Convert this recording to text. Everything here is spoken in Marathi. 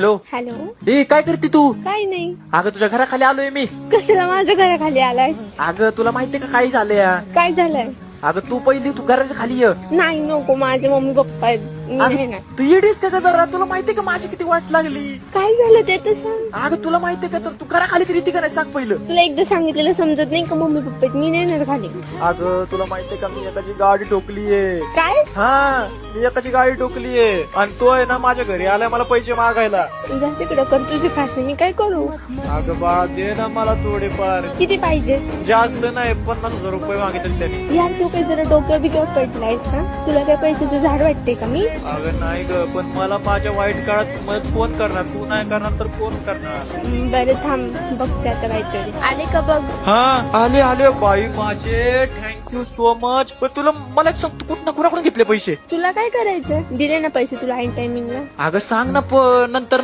हॅलो. हॅलो. ए काय करते तू? काय नाही. अगं तुझ्या घराखाली आलोय मी. कशाला माझ्या घराखाली आलाय? अगं तुला माहितीये का काय झालंय? काय झालंय? अगं तू पहिली तू घराच्या खाली ये. नाही नको, माझे मम्मी पप्पा आहेत. मी नाही ना. तू येडीस का ग जरा? तुला माहितीये का माझी किती वाट लागली? काय झालं ते तर सांग. अगं तुला माहितीये का तर तू घराखाली तरी येते का नाही सांग पहिलं. तुला एकदा सांगितलेलं समजत नाही का? मम्मी पप्पा आहेत, मी नाही येणार खाली. अगं तुला माहितीये का मी एकाची गाडी ठोकलीये. काय? हा मी एकाची गाडी ठोकलीये आणि तो आहे ना माझ्या घरी आलाय मला पैसे मागायला. जा तिकडं कर तुझे खासे, मी काय करू? अगं बा दे ना मला थोडेफार. किती पाहिजे? जास्त नाही 50,000 रुपये मागितले त्याने. यार तू काही जरा डोक्यावर बिक्यावर पडलायस का? तुला काय पैशाचं झाड वाटते का मी? अगं नाही ग पण मला माझ्या वाईट काळात मदत कोण करणार? तू नाही करणार तर कोण करणार? बरं थांब, बघते आता काहीतरी. आले का बघ. हा आले आले बाई माझे, थँक्यू सो मच. पण तुला मला एक सांग, तू कुठं कुणाकडून घेतले पैसे? तुला काय करायचं? दिले ना पैसे तुला ऐन टायमिंगला. अगं सांग ना पण नंतर